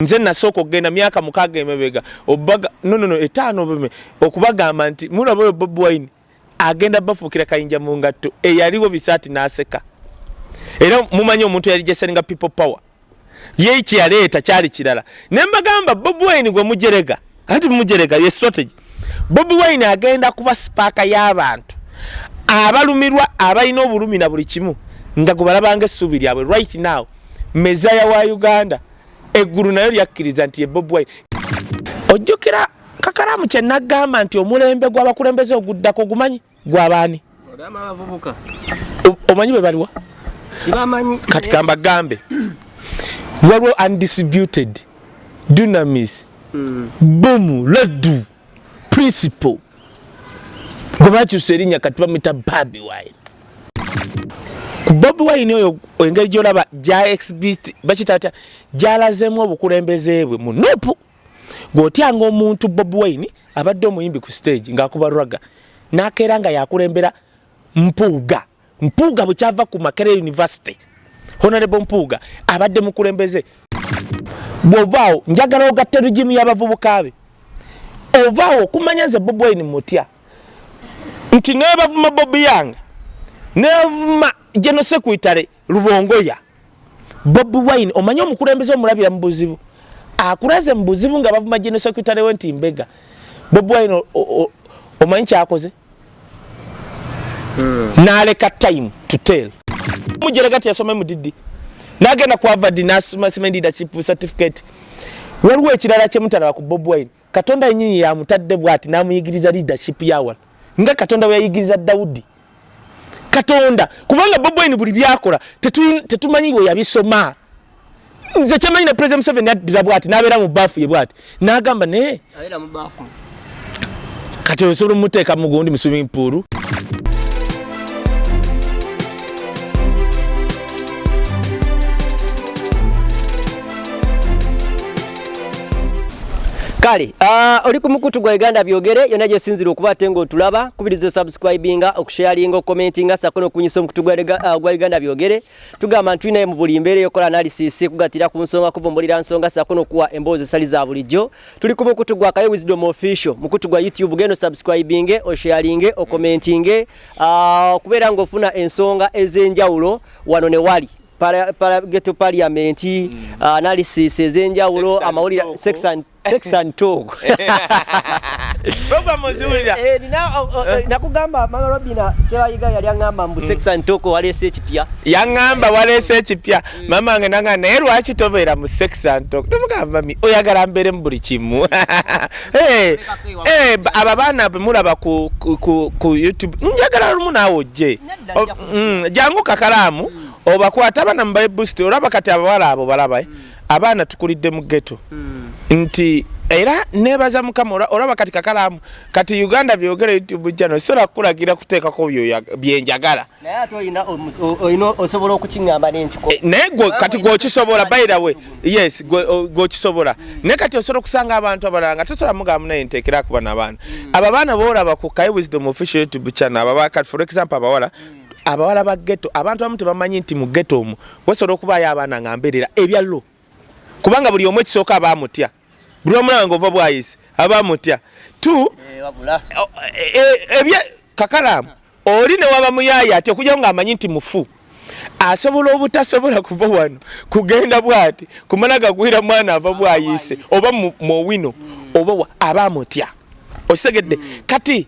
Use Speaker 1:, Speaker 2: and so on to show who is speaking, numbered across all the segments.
Speaker 1: nze nasoko genda myaka mukaga emebega obaga no etano beme okubagamba nti mulabo Bobi Wine agenda bafukira kayinja mu ngatto eyaliwo bisati naseka era mumanyi omuntu yali jesenga people power ye iki yaleta cyali kirala nembagamba Bobi Wine gwe mujerega ati mujerega ye strategy Bobi Wine agenda kuba spaka y'abantu abalumirwa abalina obulumi na buli kimu nga gubalabange subiri yawe right now mezaya wa Uganda eguru nayo yakkiriza nti Bobi Wine ojjukira kakalamu kye nagamba nti omulembe gw'abakulembeze oguddako gumanyi gw'abaani
Speaker 2: ogamba abavubuka
Speaker 1: omanyi be baliwa
Speaker 2: sibamanyi
Speaker 1: kati kamba gambe waliwo undisputed dunamis bomu laddu principle gwebakyusa erinnya kati bamwita Bobi Wine ku Bobi Wine oyo engeri gyolaba gya exhibit bakitata gyalazemu obukulembeze bwe mu nopu gwotyanga omuntu Bobi Wine abadde omuyimbi ku stage ng'akuba raga n'akeera nga yakulembera mpuuga bukyava ku Makerere University Honorable Mpuuga abadde mukulembeze bw'ovaawo njagala ogatte regimu y'abavubuka be ovaawo okumanya nze Bobi Wine mutya nti nebavuma Bobi Yanga nevuma General Secretary Lubongoya Bobi Wine omanyi omukulembeze omulabira mu buzibu akulaze mu buzibu nga bavuma General Secretary wenti mbega Bobi Wine omanyi kyakoze naleka time to tell mujeregati yasome mudidi nagenda ku Harvard nasoma leadership certificate waliwo ekirala kye mutala ku Bobi Wine Katonda yenyinyi ya mutadde bwati namuyigiriza leadership yawa nga Katonda we yayigiriza Daudi Katonda kubanga Bobi Wine buli byakola tetumanyi we yabisoma nze kyamanyi na President Museveni yaddira bwati nabeera mu bafu ye bwati nagamba ne
Speaker 2: abeera mu bafu
Speaker 1: kati osobola muteeka mu gundi mu swimming pool
Speaker 2: Kale, oli ku mukutu gwa Uganda byogere yona gye sinzira okuba tengo tulaba kubirizo subscribinga okusharinga okukomentinga sakono kunyisa omukutu gwa Uganda byogere tugamba ntwine mu buli mbere yokola analysis kugatira ku nsonga kuvumbulira nsonga sakono kuwa emboze saliza bulijjo tuli ku mukutu gwa Kaye Wisdom Official mukutu gwa YouTube geno subscribinge osharinge okomentinge kubeera ngofuna ensonga ezenjawulo wano ne wali para geto parliament analysis ezenjawulo amawulira sex and talk
Speaker 1: program ozulira
Speaker 2: nakugamba mama Robina sebayiga yali angamba mbu sex and talk alese ekipya
Speaker 1: yangamba walese ekipya mama nge nanga ne lwaki tobeera mu sex and talk tumugamba mi oyagala mbere mu buli kimu ababana mulaba ku YouTube njagala lumu nawo je jangu kakalamu obakwata abana mbaye boost olaba kati abawala abo balaba abana tukulidde mu ghetto nti era nebaza mukama olaba kati kakalamu kati Uganda byogere YouTube channel sola kulagira kuteeka ko byenjagala
Speaker 2: naye atoyina osobola okukiŋŋamba n'enkiko
Speaker 1: nego kati go kisobola by the way yes go kisobola ne kati osobola kusanga abantu abalanga tosobola mugamu naye nteekera kuba n'abaana ababana boolaba ku Kaye Wisdom Official YouTube channel ababaka for example abawala ba ghetto abantu abamu tebamanyi nti mu ghetto omwo wasobola okubayo abaana ngamberera ebyallo kubanga buli omu ekisooka abamutya buli omu nawe ng'ova bwayise abamutya tu ebya kakalamu oli ne waba muyaaya ati okujyawo ng'amanyi nti mufu asobola obutasobola kuva wano kugenda bwati kumala gagwira mwana ava bwayise oba mu wino oba abamutya osegedde kati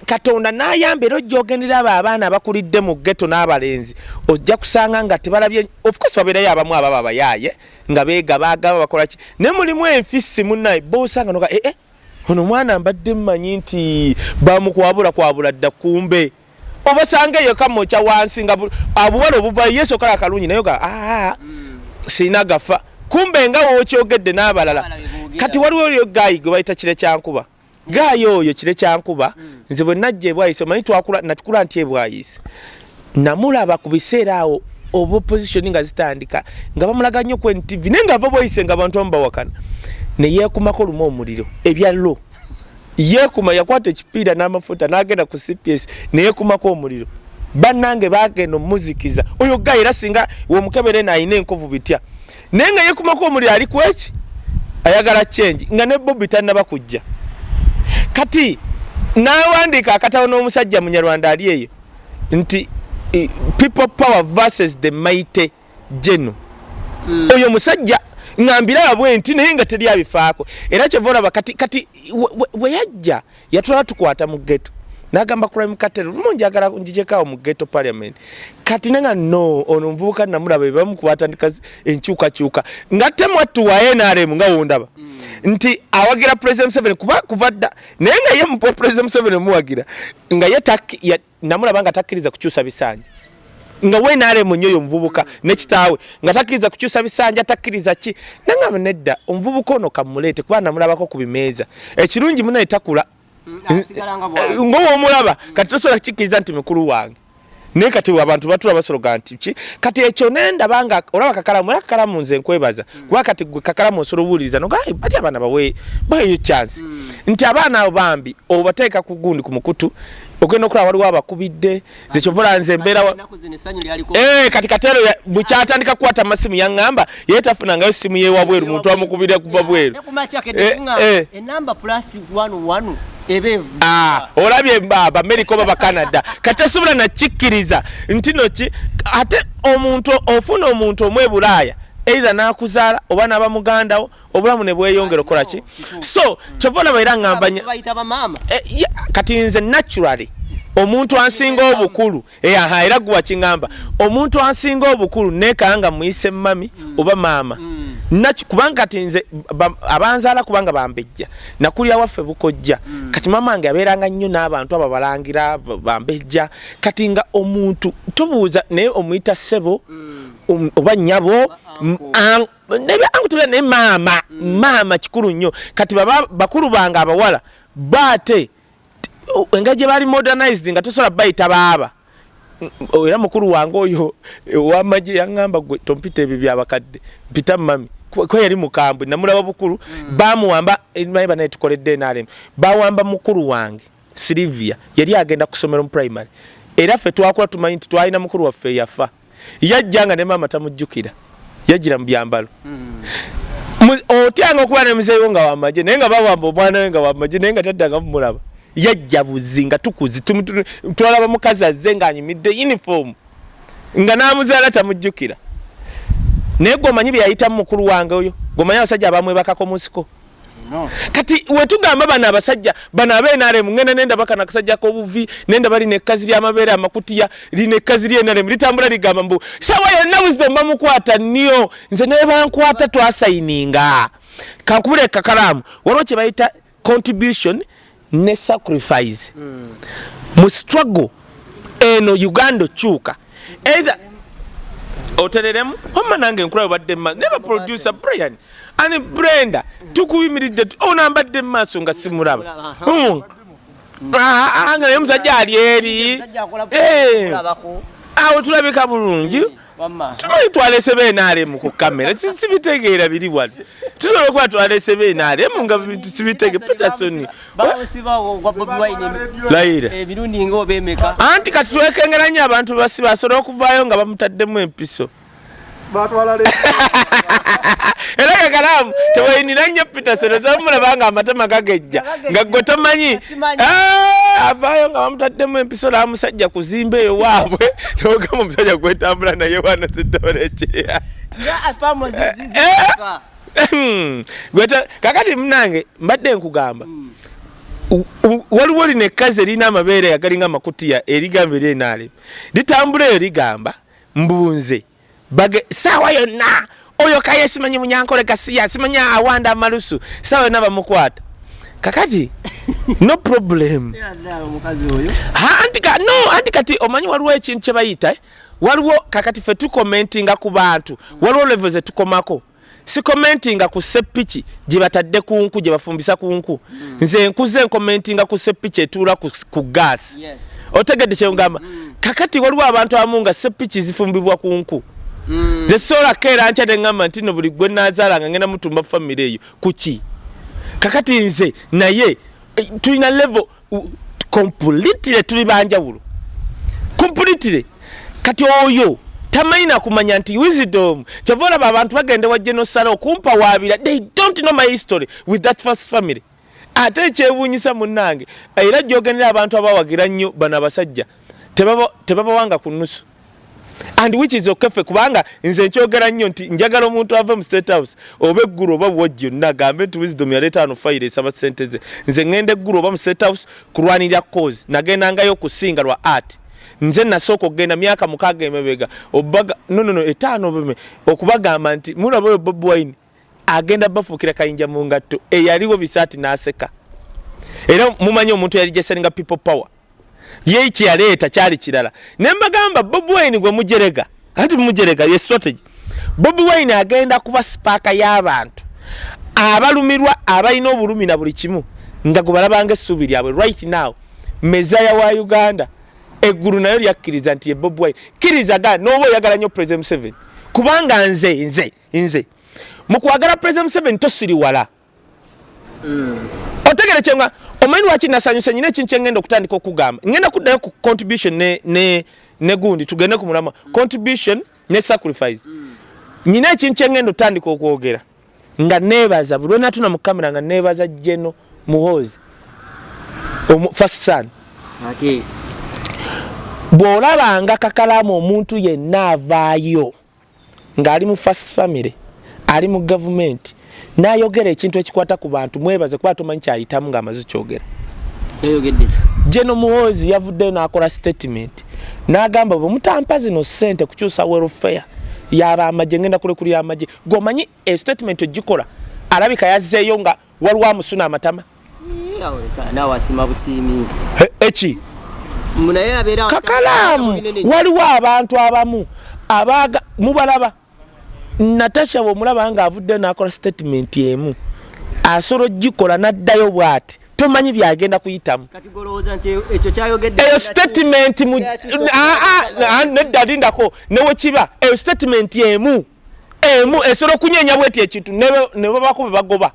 Speaker 1: Katonda n'ayambera ojjogendera abaana abakulidde mu ghetto n'abalenzi ojja kusanga nga tebalabye of course babeerayo abamu ababa abayaaye nga beega baagaba bakola ki ne mulimu enfisi munnaye boosanga noga ono mwana mbadde mmanyi nti bamukwabula dda kumbe obasanga eyo kamokya wansi nga abuwala obuvayo yesu kala akalungi naye ga sina gafa kumbe nga wookyogedde n'abalala kati waliwo oyo gayi gwe bayita kire kyankuba gayo oyo kire kyankuba nze bwe najje bwayise manyi natukula nti ebwayise namulaba ku biseera awo opposition nga zitandika nga bamulaga nnyo ku NTV nenga ava bwayise nga abantu bawakana ne yeekumako lumu omuliro ebyallo yeekuma yakwata ekipiira n'amafuta n'agenda ku CPS ne yeekumako omuliro bannange bagenda omuzikiza oyo gayi era singa womukebere naayina enkovu bitya nenga yeekumako omuliro ali kweki ayagala change nga ne Bobi tannaba kujja kati nawandika akatawo n'omusajja munyarwanda ali eyo nti people power versus the mighty general oyo musajja ngambira abwe nti naye nga teri abifaako era kyevola kati we yajja yatwala tukwata mu ghetto nagamba crime cartel munjagala njijekaawo mu ghetto parliament kati nenga no ono mvubuka namulaba bamukwatandika enkyukakyuka nga temwattuwa NRM nga wondaba nti awagira President 7 kuva dda naye nga ye mu President 7 muwagira nga ye namulaba nga takkiriza kukyusa bisanja nga we NRM nyoyo mvubuka ne kitaawe nga takkiriza kukyusa bisanja takkiriza ki nanga nedda omuvubuka ono kamulete kuba namulabako ku bimeeza ekirungi muno etakula ngowo omulaba kati tosobola kikiriza nti mukulu wange naye kati abantu batula basologa nti ki kati ekyo nenda banga olaba kakalamu nze nkwebaza kuba kati kakalamu osobola obuuliriza no bali abaana baweyo chance nti abaana abo bambi obateeka ku gundi ku mukutu ogenda okulaba waliwo abakubidde zekyovola nze embeera kati katero bukyatandika kukwata amasimu yaŋŋamba yeetafunangayo simu yewabweru muntu amukubira kuva bweru olabye America oba Canada katasobola na kikkiriza nti noki ate omuntu ofuna omuntu omwe Bulaaya either nakuzaala oba naba mugandawo obulamu ne bweyongera okola ki so kyovola baira ngambanya kati nze naturally omuntu ansinga obukulu era gwa kingamba omuntu ansinga obukulu nekanga muyise mami oba maama kubanga kati nze abanzaala kubanga bambejja nakulya waffe bukojja kati mama wange abeeranga nnyo n'abantu ababalangira bambejja kati nga omuntu tobuuza naye omuyita ssebo oba nnyabo angu tubira naye maama kikulu nnyo kati bakulu bange abawala baate engeri gye bali modernized nga tosobola bayita baaba era mukulu wange oyo ow'amagye yaŋŋamba gwe tompita ebyo byabakadde mpita mami kwe yali mukambwe namulaba bukulu bamuwamba naye banaye tukoledde NRM bawamba mukulu wange Silvia yali agenda kusomera mu primary era ffe twakula tumanyi nti twalina mukulu waffe yafa yajjanga ne maama tamujjukira yajjira mu byambalo otyanga okuba ne muzeeyo nga wamagye naye nga bawamba omwana we nga wamagye naye nga taddanga mumulaba yajja buzi nga tukuzi twalaba mukazi azze ng'anyumidde uniform nga n'amuzaala tamujjukira naye gwomanyi bye yayitamu mukulu wange oyo gwomanyi abasajja abamwebakako musiko kati wetugamba bano abasajja bano ab'NRM ngenda nenda bakana kasajja k'obuvi nenda bali nekkazi ly'amabeere amakutiya linekkazi ly'NRM litambula ligamba mbu sawa yonna wisdom bamukwata nnyo nze naye bankwata twasayininga kankubule kakalamu waliwo kye bayita contribution ne sacrifice mu struggle eno Uganda chuka either otereremu homma nange nkulayo badde never producer Brian ani Brenda tukuyimiridde onambadde maaso nga simulaba anga yomusajja ali eri awo tulabika bulungi tumanyi twalese NRM ku kamera sibitegeera biri wano tusobola okuba twalese NRM nga sibitege Peterson Laira
Speaker 2: ebirundi nga obemeka
Speaker 1: anti kati twekengeranya abantu basiba asobola okuvaayo nga bamutaddemu empiso era kakalamu tewayinira nnyo Peterson somulabanga amatama gagejja nga gwe tomanyi avaayo nga bamutaddemu empiso namusajja kuzimba eyo waabwe nogamba omusajja gwetambula naye wano zidolekyeya kakati munange mbadde nkugamba waliwo lino ekkazi erina amabeere agalinga amakutiya erigamba eri NRM litambula eyo ligamba mbunze saawa yonna oyo Kaye simanyi munyankole kasiya simanyi awanda amalusu saawa yonna bamukwata kakati no problem anti kati omanyi waliwo ekintu kye bayita waliwo kakati ffe tukomentinga ku bantu waliwo level ze tukomako si commentinga ku seppiki gye batadde ku nku gye bafumbisa ku nku nze nkuze nkomentinga ku seppiki etuula ku gas otegedde kye ngamba kakati waliwo abantu abamu nga seppiki zifumbibwa ku nku ze sola keera nkya ne ngamba nti no buli gwe naazaala nga ngenda mutumba famire eyo kuki kakati nze naye tulina level completely tuli banjawulo completely kati oyo tamayina kumanya nti wisdom kyavola abantu bagende wajje no sala okumpa wabira they don't know my history with that first family ate kyewunyisa munnange era jogenera abantu abawagira nnyo bana abasajja tebaba wanga ku nusu and which is okay fe kubanga nze nkyogera nnyo nti njagala omuntu ava mu state house oba eggulu oba bwojjo nagambe nti wisdom yaleeta ano fayire esaba ssente ze nze ngenda eggulu oba mu state house kulwanirira cause nagendangayo okusinga lwa art nze nasooka okugenda myaka 6 emabega obaga no 5 beme okubagamba nti mulaba oyo Bobi Wine agenda bafuukira kayinja mu ngatto eyaliwo bisaati n'aseka era mumanyi omuntu yali gyesenga people power ye kyaleeta kyali kirala ne mbagamba Bobi Wine gwe mujerega anti mujerega ye strategy Bobi Wine agenda kuba sparka y'abantu abalumirwa abalina obulumi na buli kimu nga gwe balabanga essuubi lyabwe right now mezaya wa Uganda eggulu nayo lyakkiriza nti ye Bobi Wine kirizaga n'oba oyagala nnyo President Museveni kubanga nze mu kwagala President Museveni tosiri wala otegere kyenga omanyi lwaki nasanyusa nyina ekintu kyengenda okutandika okugamba ngenda kuddayo ku contribution ne gundi tugende ku mulama contribution ne sacrifice nyina ekintu kyengenda okutandika okwogera nga neebaza buli lwenatuna mu kamera nga neebaza Jeno Muhoozi first son bw'olabanga kakalaamu omuntu yenna avaayo ng'ali mu first family ali mu government n'ayogera ekintu ekikwata ku bantu mwebaze kuba tomanyi kyayitamu ng'amaze kyogera Jeno Muhoozi yavuddeyo n'akola statement n'agamba bwe mutampa zino ssente kukyusa welfare yaba amagye ngenda kulekulira amagye gwomanyi statement ogikola alabika yazzeeyo nga waliwo amusuna amatama eki kakalaamu waliwo abantu abamu abaga mubalaba Natasha bw'omulaba nga avudde n'akola statement emu asobola gikola n'addayo bw'ati tomanyi byagenda kuyitamu
Speaker 2: kati golowooza nti ekyo kyayogedde
Speaker 1: eyo statement neddalindako newe kiba eyo statement emu esobola okunyenya bweti ekintu ne babako be bagoba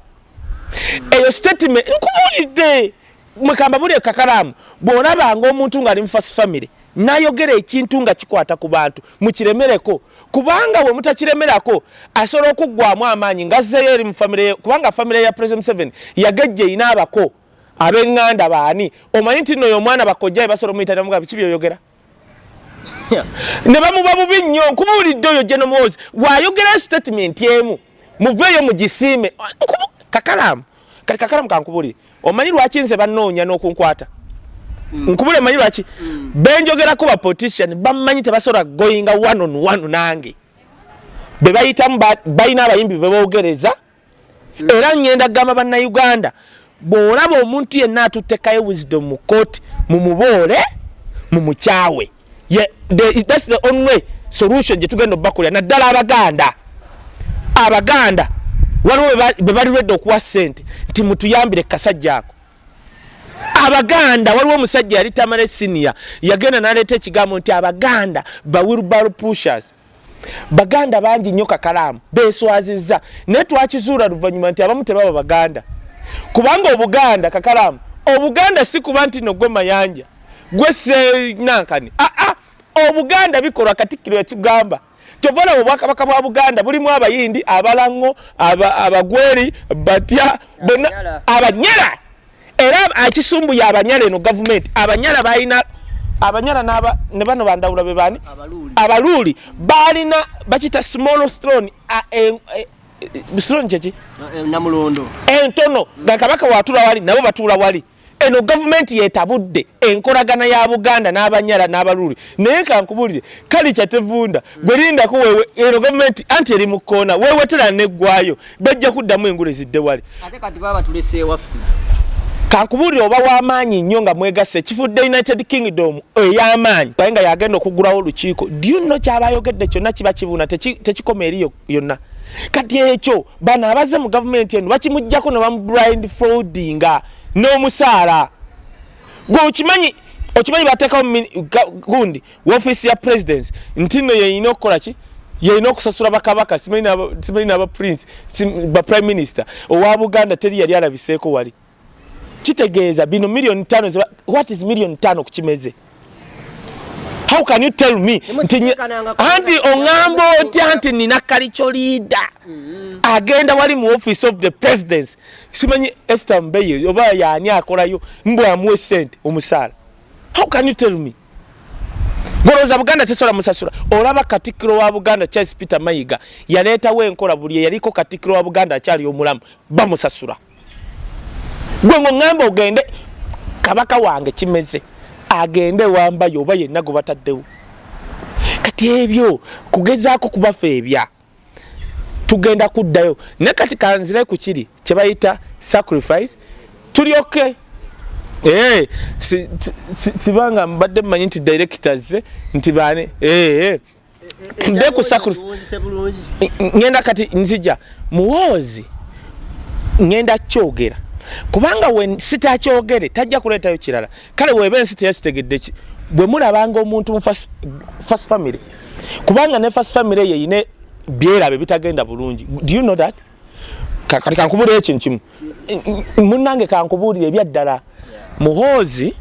Speaker 1: eyo statement nkubuulidde mwekamba buli kakalaamu bw'olabanga omuntu ng'ali mu first family n'ayogera ekintu nga kikwata ku bantu mukiremereko kubanga bwe mutakiremerako asobola okuggwamu amaanyi ngazzeeyo eri mu famire kubanga famire ya President Museveni yagejje ina abako ab'enganda baani omanyi nti nno omwana bakojjaye basobola omuyita namuga biki by'oyogera ne bamuba bubi nnyo nkubuulidde oyo Jeno Muhoozi wayogera statement emu muveeyo mugisiime kakalaamu kati kakalaamu kankubuulire omanyi lwaki nze bannoonya n'okunkwata nkubule manyi lwaki benjogerako ba politician bamanyi tebasobola going one on one nange be bayitamu bayina abayimbi bebogereza era ngenda gamba banna Uganda bw'olaba omuntu yenna atutekayo wisdom mu court mumuboole mumukyawe that's the only solution gye tugenda obakolera naddala abaganda waliwo be bali redde okuwa ssente nti mutuyambire kasajja ako abaganda waliwo omusajja yali Tamale senior yagenda n'aleeta ekigambo nti abaganda ba wheelbarrow pushers baganda bangi nnyo kakalaamu beeswazizza naye twakizuula luvannyuma nti abamu tebaba baganda kubanga obuganda kakalaamu obuganda si kuba nti no gwe mayanja gwe senankani obuganda bikolwa katikkiro yakigamba tovola obwakabaka bwa Buganda bulimu abayindi abalango abagweri batya bonna abanyala era akisumbu ya abanyala eno government abanyala bayina abanyala ne bano bandawula be bani abaluli balina bakita small throne throne chechi
Speaker 2: namulondo
Speaker 1: entono gakabaka watula wali nabo batula wali eno government yetabudde enkolagana ya Buganda n'abanyala n'abaluli naye kankubulire kali kyatevunda gwerinda ko wewe eno government anti eri mukona wewe tera neggwayo bajja kuddamu engule zidde wali
Speaker 2: ate kati baba tulese wafu
Speaker 1: kankubulire oba w'amaanyi nnyo nga mwegasse kifudde United Kingdom ey'amaanyi bayenga yagenda okugulawo olukiiko do you know kyabayogedde kyonna kiba kibuna tekikoma eri yonna kati ekyo bano abaze mu government eno bakimuggyako ne bamublind fraudinga n'omusaala gwe okimanyi bateekawo gundi w'ofiisi ya presidents nti nno yeyina okukola ki yeyina okusasula bakabaka simanyi n'aba prince ba prime minister owa Buganda teri yali alabiseeko wali kitegeeza bino $5 million what is $5 million kukimeze How can you tell me anti ongambo anti nina kalicho leader agenda wali mu office of the president simanyi Esther Mbeye oba yani akolayo mbo amuwe sente omusala? How can you tell me? Goroza Buganda tesola musasula olaba katikiro wa Buganda Charles Peter Mayiga yaleta we enkola buli yaliko katikiro wa Buganda akyali omulamu bamusasula. Gwe ngamba ogende kabaka wange kimeze agende wamba yoba yenna go bataddewo kati ebyo kugezaako kubafe ebya tugenda kuddayo ne kati kanzire ku kiri kye bayita sacrifice tuli okay. Sibanga mbadde manyi nti directors nti bane nde ku sacrifice ngenda kati nzija muwozi ngenda kyogera kubanga we sitakyogere tajja kuletayo kirala kale webe sitayakitegedde ki bwe mulabanga omuntu mu first family kubanga ne first family ye ine byerabe bitagenda bulungi. Do you know that? Kati kankubulira ekintu kimu munnange kankubulira ebyaddala muhozi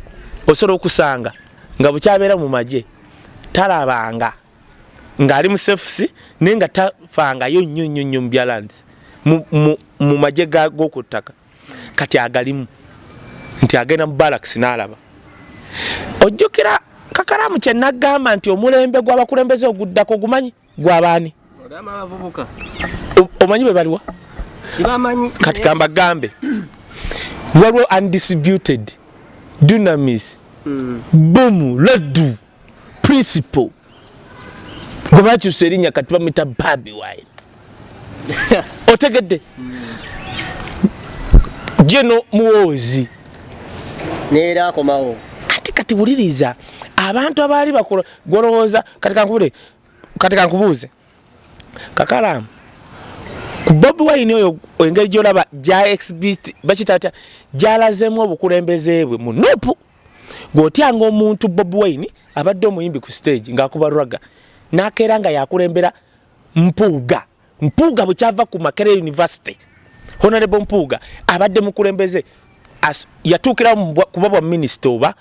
Speaker 1: osobola okusanga nga bukyabeera mu magye talabanga ng'ali mu sefusi naye nga tafangayo nnyo mu byalansi mu magye g'oku ttaka kati agalimu nti agenda mu barracks n'alaba. Ojjukira Kakalamu kye nagamba nti omulembe gw'abakulembeze oguddako gumanyi gw'abaani? Omanyi be baliwa?
Speaker 2: Sibamanyi.
Speaker 1: Kati kambagambe waliwo undisputed dunamis bomu laddu principle gwe bakyusa erinnya kati bamuyita Bobi Wine. Otegedde jeno muwozi
Speaker 2: neera akomawo
Speaker 1: kati wuliriza abantu abaali bakola golowooza kati kankubuuze Kakalamu ku Bobi Wine oyo engeri gy'olaba gya exhibit bakitata gy'alazemu obukulembeze bwe mu nopu gw'otyanga omuntu Bobi Wine abadde omuyimbi ku stage ng'akuba rwaga n'akeera nga yakulembera Mpuuga bukyava ku Makerere University. Honorable Mpuuga abadde mukulembeze yatuukira kuba bwa minisita oba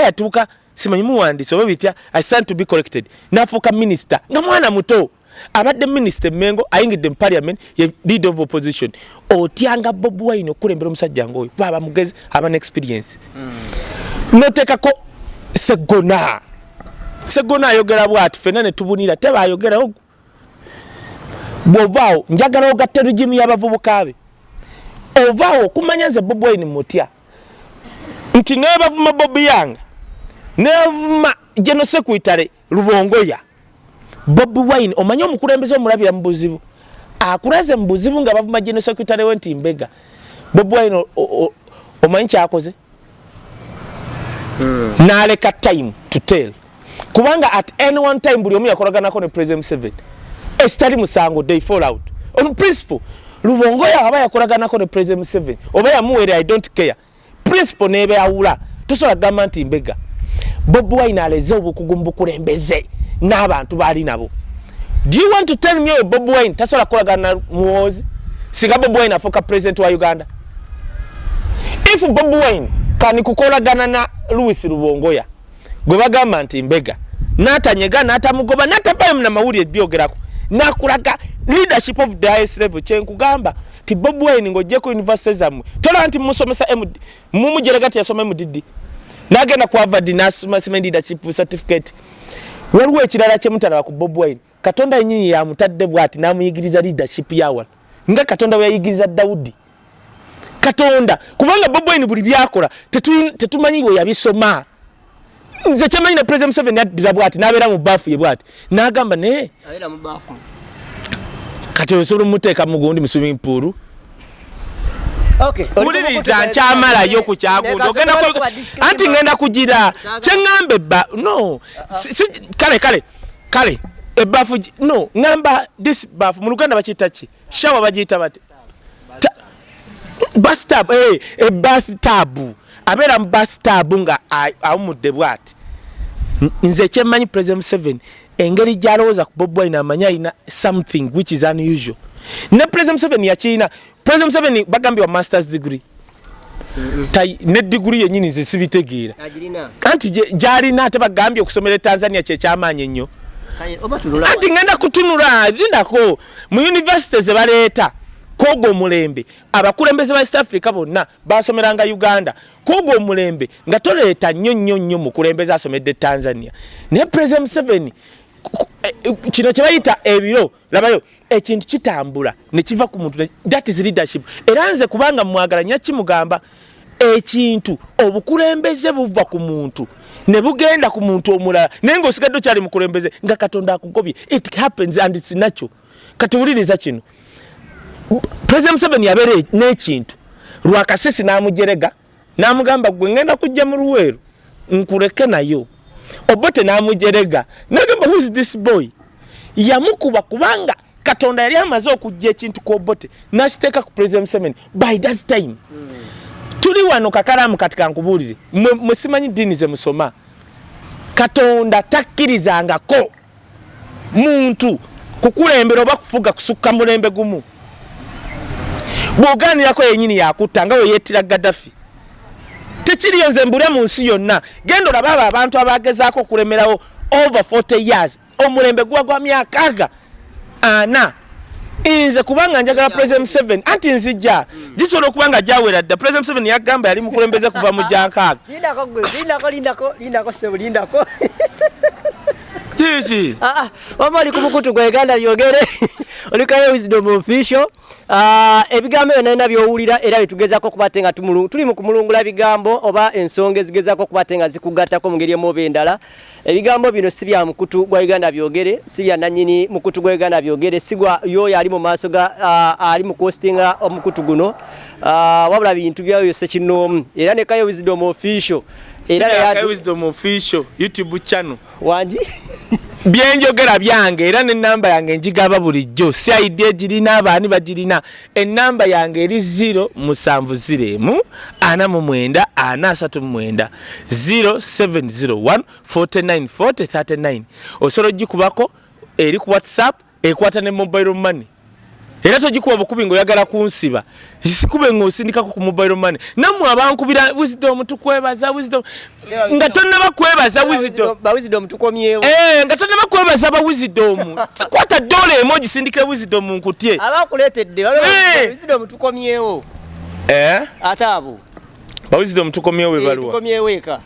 Speaker 1: yatuuka simanyi muwandiisi oba bitya I stand to be corrected n'afuuka minisita nga mwana muto abadde minisita Mengo ayingidde mu parliament ye leader of opposition. Otyanga Bobi Wine okulembera omusajja ngoyo baba mugezi aba experience notekako Segona ayogera bwati fena ne tubunira teba ayogera ogu bwovaawo njagala ogatte regimu y'abavubuka be ovaawo kumanya nze Bobi Wine mutya nti nebavuma Bobi Yanga nevuma Secretary Lubongoya Bobi Wine omanye omukulembeze omulabira mu buzibu akulaze mu buzibu nga bavuma Secretary wenti Mbega Bobi Wine omanyi kyakoze n'aleka time to tell kubanga at any one time buli omu yakolaganako ne President Museveni estali musango they fall out on principle. Lubongoya aba yakolaganako ne President Museveni oba yamuwere I don't care principle nebe yawula tosobola gamba nti Mbega Bobi Wine aleze obukugu mu bukulembeze n'abantu baali nabo. Do you want to tell me Bobi Wine tasobola kolagana muwozi singa Bobi Wine afuuka president wa Uganda? If Bobi Wine kani kukolagana na Louis Lubongoya gwe bagamba nti Mbega n'atanyega n'atamugoba n'atapayo na mawulire byogerako nakulaga leadership of the highest level kyenkugamba ti Bobi Wine ng'ojjeko university zammwe tola nti musomesa mumujeregati yasoma MDD n'agenda ku Harvard n'asoma leadership certificate. Waliwo ekirala kyemutalaba ku Bobi Wine Katonda yennyini yamutadde bw'ati n'amuyigiriza leadership yawana nga Katonda bwe yayigiriza Dawudi Katonda kubanga Bobi Wine buli byakola tetumanyi bwe yabisoma. Nze kyemanyi na President Museveni yaddira bw'ati n'abeera mu baafu ye bw'ati n'agamba naye
Speaker 2: abeera mu baafu
Speaker 1: kati osobola omuteeka mu gundi mu swimming pool.
Speaker 2: Okay.
Speaker 1: Uliriza nkyamalayo ku kyagundi ogenda anti ngenda kugira kyeŋŋambe no kale ebbafu no ngamba this bafu mu Luganda bakiyita ki shawa bagiyita bate bathtub bathtub abeera mu bathtub nga awumudde bw'ati. Nze kyemmanyi President Museveni engeri gy'alowooza ku Bobi Wine amanya alina something which is unusual ne President Museveni yakirina. President Museveni bagambye wa master's degree ne degree yennyini nze sibitegeera anti gy'alina ate bagambye okusomera Tanzania kye kyamaanyi ennyo anti ngenda kutunula lindako mu university ze baleeta kogo omulembe abakulembeze ba East Africa bonna basomeranga Uganda kogo omulembe nga toleeta nnyo mukulembeze asomedde Tanzania ne President Museveni kino kye bayita ebiro labayo ekintu kitambula ne kiva ku muntu that is leadership era nze kubanga mwagala nnyo kimugamba ekintu obukulembeze buva ku muntu ne bugenda ku muntu omulala nengo osigadde kyali mukulembeze nga Katonda akugobye it happens and it's natural kati wuliriza kino President Museveni yabere n'ekintu Lwakasisi namujerega namugamba gwe ngenda kujja mu Luweero nkuleke nayo Obote namujerega nagamba who is this boy yamukuba kubanga Katonda yali amaze okujja ekintu ku Obote nakiteeka ku President Museveni by that time tuli wano kakalamu katika nkubulire musimanyi dini ze musoma Katonda takkirizangako muntu kukulembera oba kufuga kusukka mulembe gumu bwoganirako yennyini yakutta nga we yettira Gaddafi tekiri nze mbulya mu nsi yonna genda olaba abantu abagezaako okulemerawo over 40 years omulembe gwa myaka ana inze kubanga njagala President Museveni anti nzijja gisobola okubanga gyawera dda President Museveni yagamba yali mukulembeze kuva mu gyankaaga
Speaker 2: lindako sebo lindako
Speaker 1: Sisi.
Speaker 2: Wamali kumukutu gwa Uganda byogere. Oli Kaye Wisdom official. Ebigambo byonna byowulira era bitugezako kubatenga tuli mu kumulungula bigambo oba ensonga ezigezako kubatenga zikugattako mu ngeri emu endala. Ebigambo bino si bya mukutu gwa Uganda byogere, si bya nannyini mukutu gwa Uganda byogere, sigwa yoyo ali mu maaso ga ali mu costinga omukutu guno. Wabula bintu byayo sekinoomu. Era ne Kaye Wisdom official.
Speaker 1: Era ya Wisdom official YouTube channel.
Speaker 2: Wanji
Speaker 1: byenjogera byange era ne namba yange njigaba bulijjo si idea girina abaani bagirina enamba yange eri 070 49 439 0701 49 40 39 osoro gikubako eri ku WhatsApp ekwata ne mobile money era togikuba bukubi ngo yagala kunsiba sikube ng'osindikako ku mobile money namwe abankubira Wisdom tukwebaza Wisdom nga tonna bakwebaza Wisdom
Speaker 2: ba Wisdom tukomyewo
Speaker 1: nga tonna bakwebaza ba Wisdom kwata dole emoji sindike Wisdom nkutye
Speaker 2: abakuletedde Wisdom tukomyewo atabo
Speaker 1: ba Wisdom tukomyewo ebalwa
Speaker 2: tukomyewo eka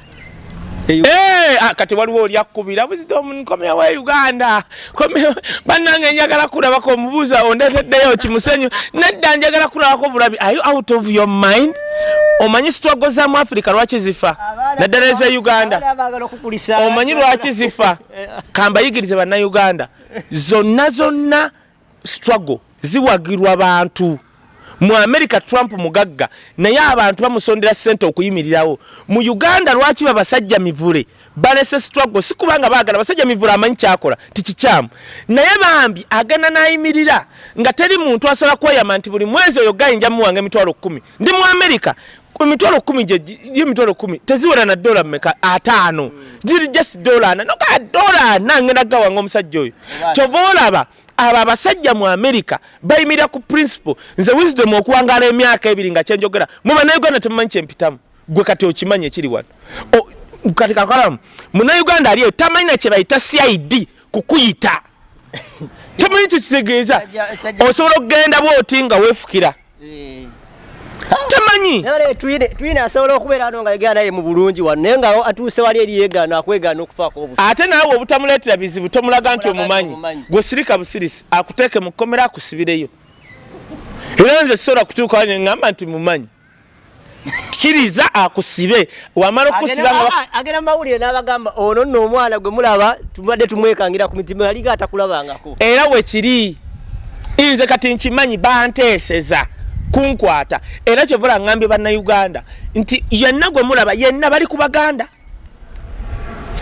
Speaker 1: kati waliwo oli akubira Wisdom nkomya wa Uganda komya banange njagala kulabako omubuuza ondeteddeyo kimusenyu nedda njagala kulabako bulabi are you out of your mind omanyi struggle za mu Africa lwaki zifa naddala za Uganda omanyi lwaki zifa kamba yigirize banna Uganda zonna struggle ziwagirwa abantu mu America Trump mugagga naye abantu bamusondera sente okuyimirirawo mu Uganda lwaki babasajja mivule balese struggle sikubanga bagala basajja mivule amanyi kyakola tikikyamu naye bambi agana nayimirira nga teri muntu asobola kweyama nti buli mwezi oyo gayinja muwange emitwalo 10 ndi mu America ku mitwalo 10 je mitwalo 10 teziwera na dola mmeka 5 ziri just dola na noka dola nangena gawa ng'omusajja oyo kyovolaba aba basajja mu America bayimira ku principle nze Wisdom okuwangala emyaka 2 nga kyenjogera mu bana Uganda temumanyi kyempitamu gwe kati okimanye ekiri wano kati kakalamu muna Uganda aliyo tamanyi kye bayita CID kukuyita tamanyi kitegeeza osobola okugenda bwoti nga weefukira tamanyi
Speaker 2: twine asobola okubeera ano nga Uganda ye mu bulungi wano naye nga atuuse wali eri yegaana akwegaana okufaako obusa
Speaker 1: ate nawe obutamuleetera bizibu tomulaga nti omumanyi gwe sirika busirisi akuteeke mu kkomera akusibireyo era nze sisobola kutuuka wali neŋŋamba nti mumanyi kiriza akusibe wamala okusiba nga
Speaker 2: agenda mawulire n'abagamba ono nno omwana gwe mulaba tubadde tumwekangira ku mitima yali gatakulabangako
Speaker 1: era wekiri nze kati nkimanyi banteeseza kunkwata era kyovula ngambye banna Uganda nti yenna gwe mulaba yenna bali ku Baganda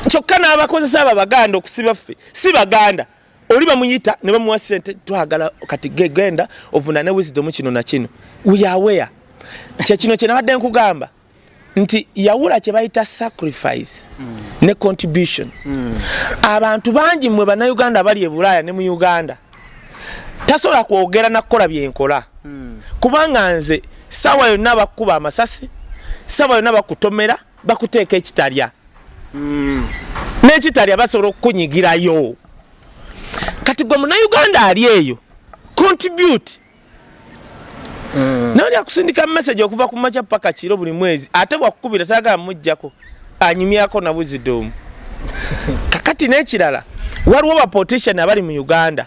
Speaker 1: kyokka n'abakozesa aba Baganda okusiba ffe si Baganda oli bamuyita ne bamuwa ssente twagala kati genda ovunane Wisdom kino na kino we are aware kino kye nabadde nkugamba nti yawula kye bayita sacrifice ne contribution abantu bangi mwe banna Uganda bali e Bulaaya ne mu Uganda tasobola kwogera nakukola byenkola kubanga nze sawa yonna bakuba amasasi saba yonna bakutomera bakuteeka ekitalya n'ekitalya basobola okukunyigirayo kati gwe munnayuganda ali eyo contribute naye akusindika message okuva ku makya paka kiro buli mwezi ate bwakukubira tagala mujjako anyumyako na buzidomu kakati n'ekirala waliwo bapolitician abali mu Uganda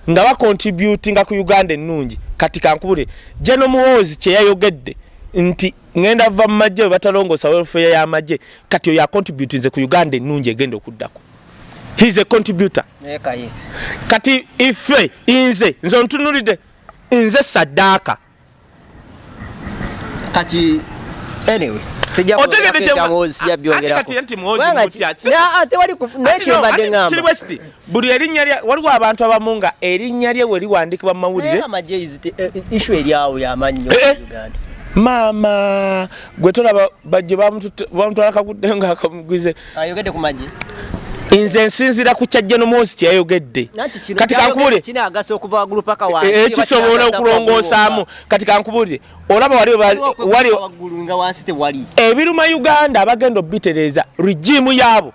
Speaker 1: nga bakontributinga ku Uganda ennungi kati kankubule General Muhoozi kye yayogedde nti ngenda va mu magye batalongosa welfare y'amagye kati oyo akontributinze ku Uganda ennungi egenda okuddako. He is a contributor.
Speaker 2: Kaye.
Speaker 1: Kati ife nze ntunulidde nze saddaaka
Speaker 2: kati anyway
Speaker 1: buli erinnya lye waliwo abantu abamu nga erinnya lye we liwandikibwa mu mawulire maama gwe tolaba bajje bamutwala kakudde nga akamugwize
Speaker 2: ayogedde ku magye
Speaker 1: nze nsinzira ku kyajja n'omuwozi kyeyayogedde kati kankubulire ekisobola okulongoosaamu kati kankubulire olaba wali ebiruma Uganda abagenda obitereeza regimu yaabo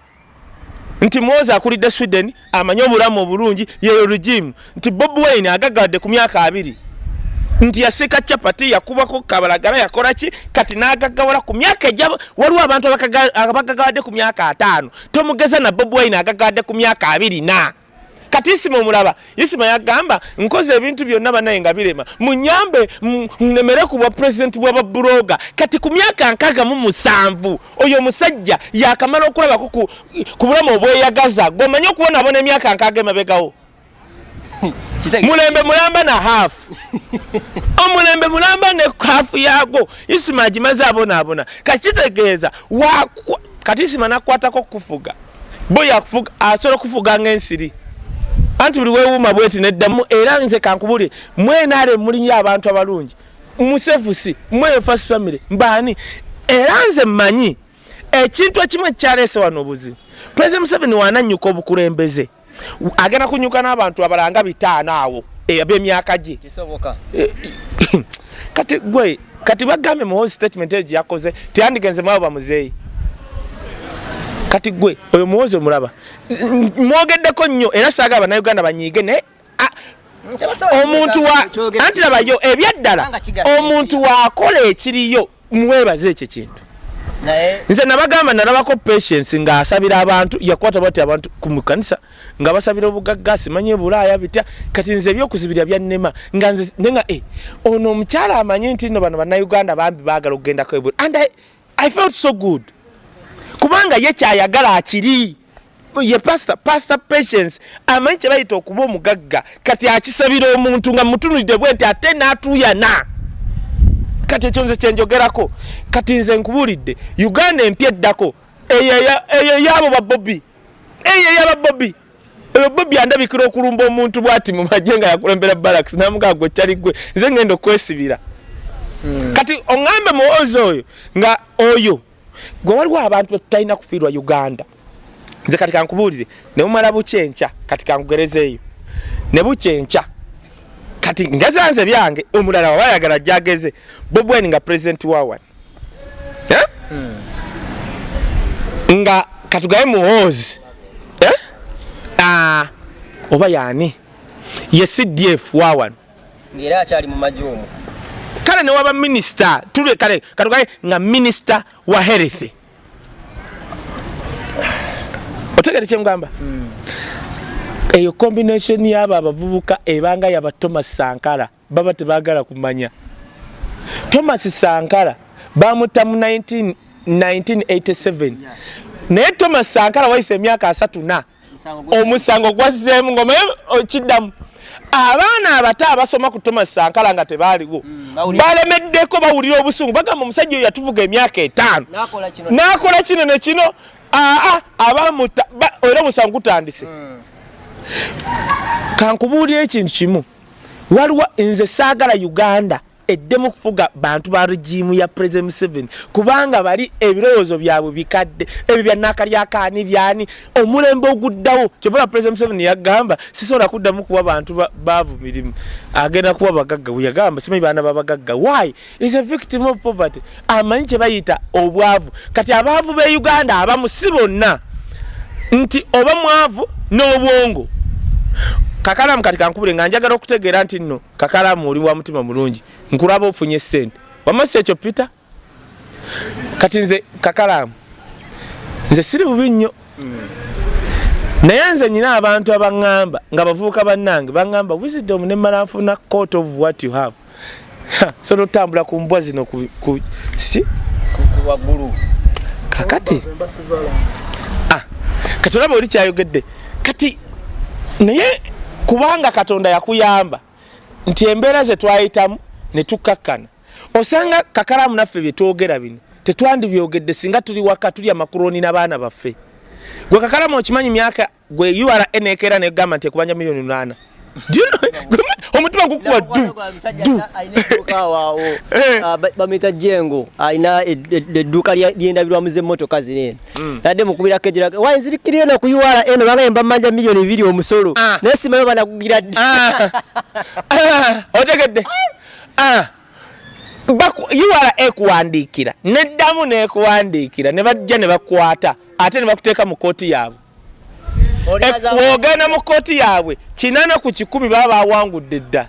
Speaker 1: nti Muhoozi akulidde Sweden amanye obulamu obulungi yeyo regimu nti Bobi Wine agagadde ku myaka 2 nti yaseka chapati yakubako kabalagala yakola ki kati nagagawala ku myaka ejabo waliwo abantu abagagadde ku myaka 5 tomugeza na Bobi Wine agagadde ku myaka 2 na kati Isima omulaba Isima yagamba nkoze ebintu byonna banaye nga birema munyambe nemere ku bwa president bwa bloga kati ku myaka 67 oyo musajja yakamala okulaba ku bulamu obweyagaza gomanye okubona abona emyaka 60 mabegawo mulembe mulamba na half omulembe mulamba ne half yago Isima agimaze abona kakitegeeza kati Isima nakwatako kufuga boya kufuga asobola kufuga ng'ensiri anti buli weewuma bweti neddamu era nze kankubulire mwenale mulinnya abantu abalungi musefusi mwe first family mbani era nze mmanyi ekintu ekimwe kyaleese wano obuzibu President Museveni wananyuka obukulembeze agenda kunyuka n'abantu abalanga 5 awo ab'emyaka gye
Speaker 2: kisoboka
Speaker 1: kati bagambe Muhoozi statement eji yakoze tiyandigenze mwabo bamuzeeyi kati gwe oyo Muhoozi omulaba mwogeddeko nnyo era saaga Abannayuganda banyiige naye omuntu anti labayo ebyaddala omuntu waakola ekiriyo mwebaze ekyo kintu nze nabagamba nalabako patience nga asabira abantu yakwata bati abantu ku mukanisa nga basabira obugagga simanye Bulaaya bitya kati nze byokuzibira byannema nga nze nenga ono omukyala amanyi nti no bano Bannayuganda bambi baagala okugendako ebwe and I felt so good kubanga ye kyayagala akiri ye pastor patience amanyi kye bayita okuba omugagga kati akisabira omuntu nga mutunulidde bwe nti ate n'atuyana kati ekyo nze kyenjogerako kati nze nkubulidde Uganda empya eddako eyo yabo ba Bobi oyo Bobi andabikira okulumba omuntu bwati mu magye nga yakulembera barracks namugaa gwe kyali gwe nze ngenda okwesibira kati oŋŋambe Muhoozi oyo nga oyo gwe waliwo abantu tutalina kufiirwa Uganda nze kati kankubulire ne mumala bukyenkya kati kankugerezeeyo ne bukyenkya kati ngezanze byange omulala wayagala jageze Bobi Wine nga president wa nga katugaye Muhoozi oba yani ye CDF wa
Speaker 2: ngira akyali mu majumu
Speaker 1: kale ne waba minister tule kale katugaye nga minister wa health otegere kyengamba eyo combination yaba abavubuka ebanga yaba Thomas Sankara baba tebagala kumanya Thomas Sankara bamuta mu 1987 naye Thomas Sankara wayise emyaka 3 na omusango gwazzeemu ngoma okiddamu abaana abato abasoma ku Thomas Sankara nga tebaaliwo balemeddeko bawulira obusungu bagamba omusajja oyo yatuvuga emyaka 5 n'akola kino ne kino abamuta era omusango gutandise kankubuulira ekintu kimu waliwo nze saagala Uganda eddemu kufuga bantu ba regime ya President Museveni kubanga bali ebirowoozo byabwe bikadde ebyo bya nakalyakaani byani omulembe oguddawo kyebala President Museveni yagamba sisobola kuddamu kuwa bantu baavu mirimu agenda kuwa bagagga bwe yagamba simanyi baana babagagga why is a victim of poverty amanyi kye bayita obwavu kati abaavu be Uganda abamu si bonna nti oba mwavu n'obwongo Kakalamu kati kankubule nga njagala okutegeera nti nno Kakalamu oli wa mutima mulungi nkulaba ofunye ssente wamase ekyo Peter kati nze Kakalamu nze siri bubi nnyo naye nze nyina abantu abangamba nga bavubuka bannange bangamba wisdom ne malanfuna court of what you have so lotambula ku mbwa zino ku
Speaker 2: wagulu
Speaker 1: kakati kati olaba oli kyayogedde kati naye kubanga Katonda yakuyamba nti embeera ze twayitamu ne tukakkana osanga Kakalamu naffe bye twogera bino tetwandibyogedde singa tuli waka tuli amakuroni n'abaana baffe gwe Kakalamu okimanyi myaka gwe URA enekera ne gamba nti ekubanja milioni 8 omutima gukuwa du
Speaker 2: bamita jengo aina edduka lyendabirwamu z'emmotoka zinene nadde mukubira kejira wanzirikirira na ku URA eno bagamba manja milioni 2 omusolo naye simanyi banakugira
Speaker 1: otegedde URA ekuwandiikira neddamu n'ekuwandiikira ne bajja ne bakwata ate ne bakuteeka mu kooti yaabwe wogenda mu kooti yaabwe 8 ku 10 baba bawangudde dda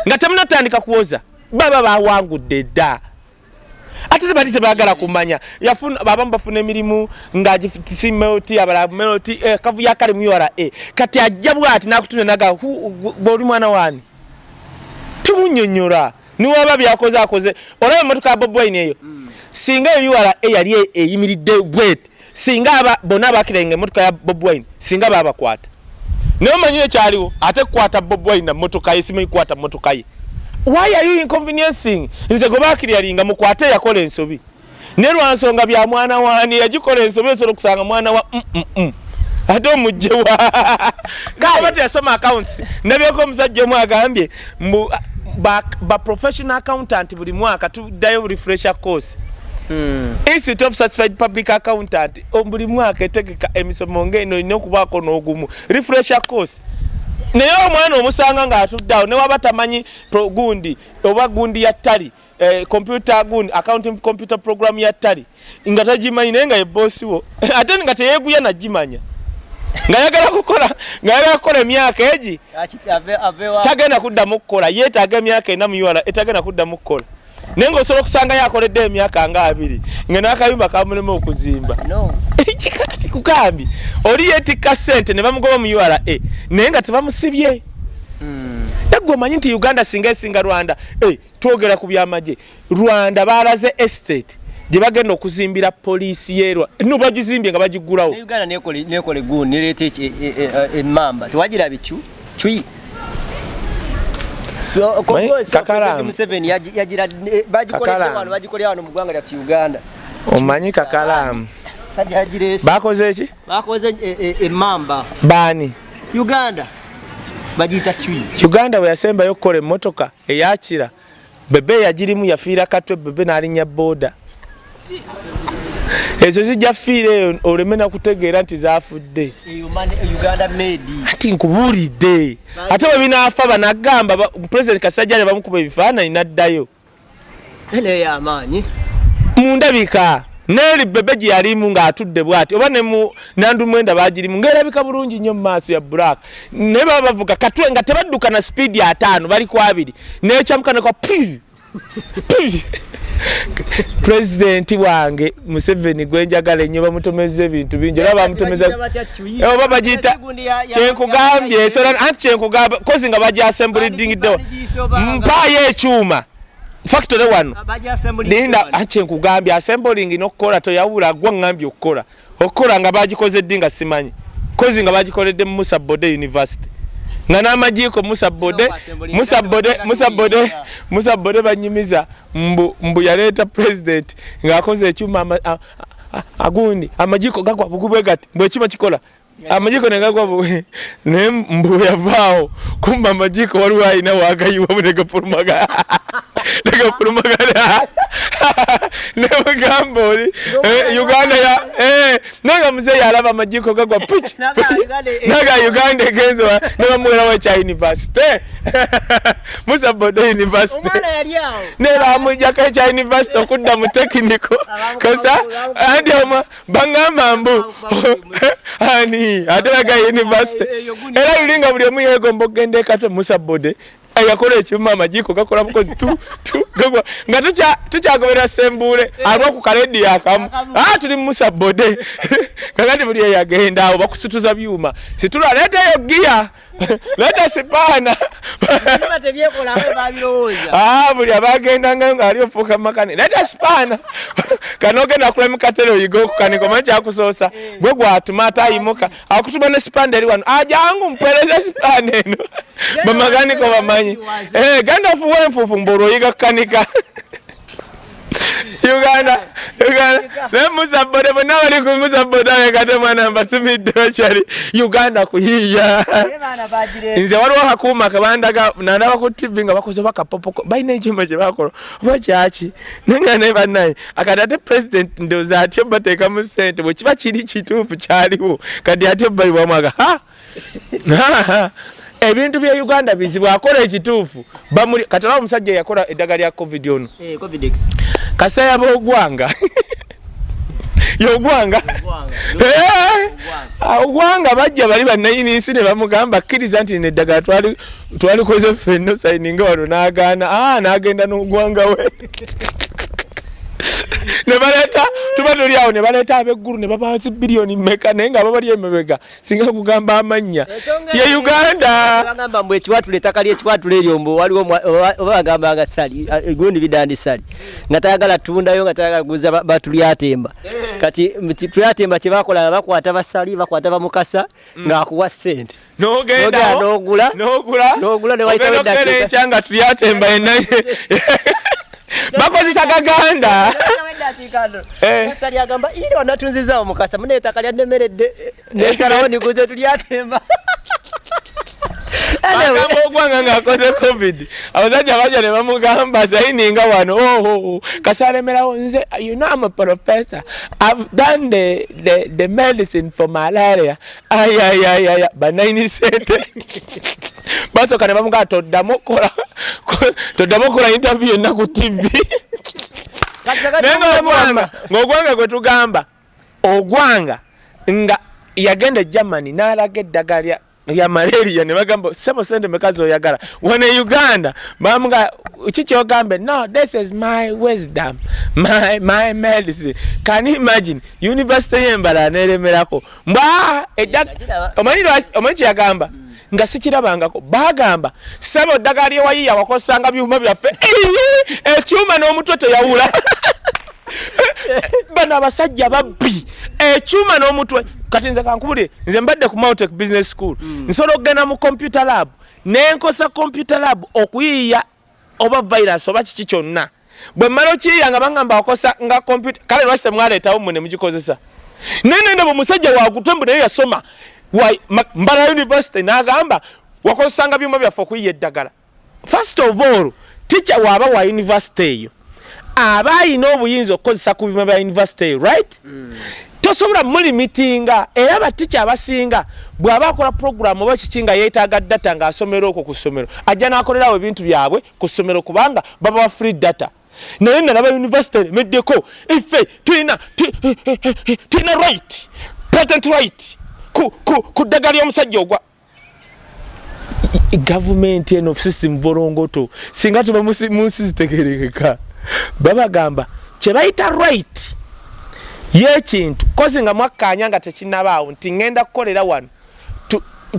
Speaker 1: nga temunatandika kuwoza baba bawangudde dda ate tebali tebaagala kumanya abamu bafuna emirimu ng'agitisimoti abalameloti kavu yakali mu URA kati ajja bw'ati n'akutunda naga bw'oli mwana wani tumunyonnyola niwaba byakoze akoze olaba emmotoka ya Bobi Wine eyo singa URA yali eyimiridde bweti singa aba bonna abakirenga emmotoka ya Bobi Wine singa babakwata naye omanyire kyaliwo ate kukwata Bobi Wine na mmotoka ye simanyi kukwata mmotoka ye why are you inconveniencing nze gwe bakiryalinga mukwate yakola ensobi ne lwansonga bya mwana wani yagikola ensobi osobola okusanga mwana wa ate omugjewa kaba teyasoma accounts nabyeko omusajja omu agambye ba professional accountant buli mwaka tuddayo refresher course Institute of Certified Public Accountant buli mwaka etegeka emisomo ng'eno ino okubaako n'ogumu refresher course naye omwana omusanga ng'atuddawo ne waba tamanyi gundi oba gundi ya ttali computer gundi accounting computer program ya ttali nga tagimanyi naye nga ye bosi wo ate nga teyeeguya nagimanya nga yagala kukola emyaka egi tagenda kuddamu kukola yeetaaga emyaka 4 mu URA etagenda kuddamu kukola naye ng'osobola okusanga yakoledde emyaka nga 2 nga n'akayumba kamulema okuzimba kikakati kukambi oli yeetikka ssente ne bamugoba mu URA naye nga tebamusibye naggwe omanyi nti Uganda singa esinga Rwanda twogera ku byamagye Rwanda baalaze estate gye bagenda okuzimbira poliisi yerwa no bagizimbye nga bagigulawo
Speaker 2: Uganda nekole gu nirete emmamba tewagira bicu chui
Speaker 1: Kakalamu
Speaker 2: Museveni yagira bagikolera wano mu ggwanga lya Uganda
Speaker 1: omanyi Kakalamu
Speaker 2: sajja yagirese
Speaker 1: bakoze eki
Speaker 2: bakoze emmamba
Speaker 1: bani
Speaker 2: Uganda bagita chui
Speaker 1: Uganda bwe yasembayo okukola emmotoka eyakira bebe yagirimu yafiira katwe bebe n'alinnya boda ezo zijja fiire oleme na kutegeera nti zaafudde
Speaker 2: Uganda made
Speaker 1: ati nkubuulidde ate bwe binaafa banagamba President Kasajjane bamukuba ebifaananyi n'addayo
Speaker 2: ene y'amaanyi
Speaker 1: mundabika neri bebe gye yalimu ng'atudde bw'ati oba ne mu nandu mwenda baagirimu ng'erabika bulungi nnyo mu maaso ya black naye baba bavuga katwe nga tebadduka na speed ya 5 bali ku 2 n'ekyamuka ne kwa President wange Museveni gwenjagala ennyo bamutomeza ebintu bingi era bamutomeza oba bagiyita kyenkugambye anti kyenkugamba kozi nga baja assembling do mpayo ekyuma factory wano ninda anti kyenkugambye assembling n'okukola toyawula gwa ngambye okukola nga bagikoze ddi nga simanyi kozi nga bagikoledde mu Musa Bode University nga n'amajiiko Musa Bode banyumiza mbu yaleeta president ng'akoze ekyuma agundi amajiiko gagwa bugubwe gati mbwe ekyuma kikola amajiko negagwa buwe ne mbu yavao kumba amajiko waliwo ayina wagayiwa munega furumaga nega furumaga ne bagamba oli Uganda ya nega mzee yalaba amajiko gagwa puch naga Uganda genzo ne bamwera wa China University Musa Bodo University ne bamujja ka China University okudda mu technical kasa adoma bangamba mbu ani atalaga university era yulinga buli omuyego mbogende kato Musa Bode ayakola ekyuma amajiko gakola bukozi tu gagwa nga tukyagobera sembule alwa ku kaledi yakamu tuli Musa Bode kakati buli yagenda awo bakusutuza byuma situla leta yo gia leta sipana
Speaker 2: batebyekola babiroza
Speaker 1: buli abagenda nga ali ofuka makani leta sipana kanoge nakula mikatero yigo kaniko mancha akusosa gwe gwatumata ayimuka akutuma ne sipanda eri wano ajangu mpeleza sipana eno bamagani ko bamanyi ganda fuwe mfufu mboro yiga kanika Uganda ne Musa Bode bona bali ku Musa Bode kate mwana mbatumidde chali Uganda kuyiya nze waliwo hakuma kabandaga nandaba ku TV nga bakoze bakapopoko bayina ejimba je bakola bachachi nenga ne banayi akadate president ndoza atyo bateka mu sente bwe kiba kiri kituufu kyaliwo kadi atyo bali bwamaga ebintu bya Uganda bizibu akola ekituufu bamuli katala omusajja yakola eddagala ya covid ono
Speaker 2: covidex
Speaker 1: kasaya bogwanga yogwanga ogwanga bajja bali banayinisi ne bamugamba kkiriza nti neddagala twali koze fenno sayininga wano n'agaana n'agenda n'ogwanga we ne baleta tuba tuli awo ne baleta abeggulu ne babazi billioni mmeka naye nga babali emabega singa kugamba amanya ye Uganda
Speaker 2: bagamba mbwe ekiwatule ettaka ly'ekiwatule eryombo waliwo oba bagamba nga sali gundi bidandi sali nga tayagala tundayo nga tayagala kuguza batulyatemba kati tulyatemba kye bakola bakwata basali bakwata bamukasa ng'akuwa ssente
Speaker 1: n'ogenda
Speaker 2: n'ogula ne wayitawo eddakiika
Speaker 1: kyanga tulyatemba enaye bakozesa kaganda
Speaker 2: kasali agamba iri wanatunziza omukasa mune ettaka lyannemeredde nesalawo niguze tulyatemba
Speaker 1: bagamba ogwanga ng'akoze covid abazajja bajja ne bamugamba sayininga wano kasalemerawo nze you know I'm a professor I've done the medicine for malaria ayayayaya banaini sente basoka ne bamugamba toddamu kola interview ennaku TV ng'ogwanga gwe tugamba ogwanga nga yagenda Germany n'alaga eddagala ya malaria ne bagamba sebo sente mekazi oyagala wano Uganda bamuga chichi ogambe no this is my wisdom my medicine can you imagine university yembala neremerako mba omanyi yagamba nga sikirabangako bagamba sebo ddagala wayiya wakosanga byuma byaffe ekyuma n'omutwe teyawula bana abasajja babbi ekyuma n'omutwe kati nze kankubulire nze mbadde ku Mount Business School nsobola okugenda mu computer lab nenkosa computer lab okuyiya oba virus oba kiki kyonna bwe mmala okiyiya nga bangamba wakosa nga computer kale lwaki temwaleetawo mmwe ne mugikozesa nene bwe musajja wagutembu naye yasoma Mbala University n'agamba wakozesanga byuma byaffe okuyiya eddagala first of all teacher waaba wa university eyo aba ayina obuyinza okukozesa ku byuma bya university right tosobola muli mitinga era baticha abasinga bw'aba akola program oba kikinga yeetaaga data ng'asomera okwo ku ssomero ajja n'akolerawo ebintu byabwe ku ssomero kubanga baba free data naye nalaba university meddeko ife tulina right patent right ku ddagala ly'omusajja ogwa government eno system volongoto singa tuba munsi zitegerekeka babagamba kye bayita right yekintu kozi nga mwakkanya nga tekinnabaawo nti ngenda kukolera wano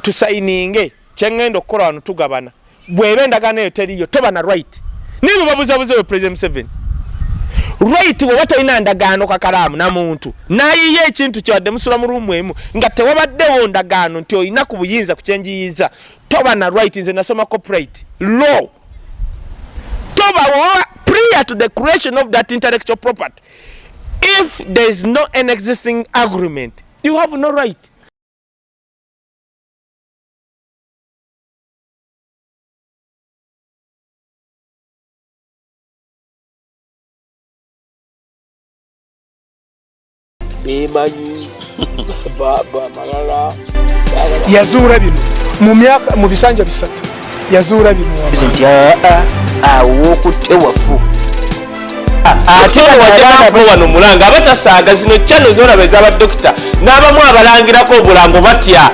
Speaker 1: tusayininge kyengenda okukola wano tugabana bw'eba endagaano eyo teriyo toba na right nibo babuzabuza we president Museveni right woba tolina ndagaano kakalaamu na muntu nayiye ekintu kyawadde musula mu ruumu emu nga tewabaddewo ndagaano nti olina ku buyinza kukyenjiyiza toba na right nze nasoma copyright law toba prior to the creation of that intellectual property if there is no an existing agreement you have no right bemanyi baba malala
Speaker 3: yazuula bino mu bisanja 3 yazuula bino
Speaker 2: wokutte wafu
Speaker 1: ate wajjako wano mulanga abatasaaga zino chano zolaba ez'abadokita n'abamu abalangirako obulambo batya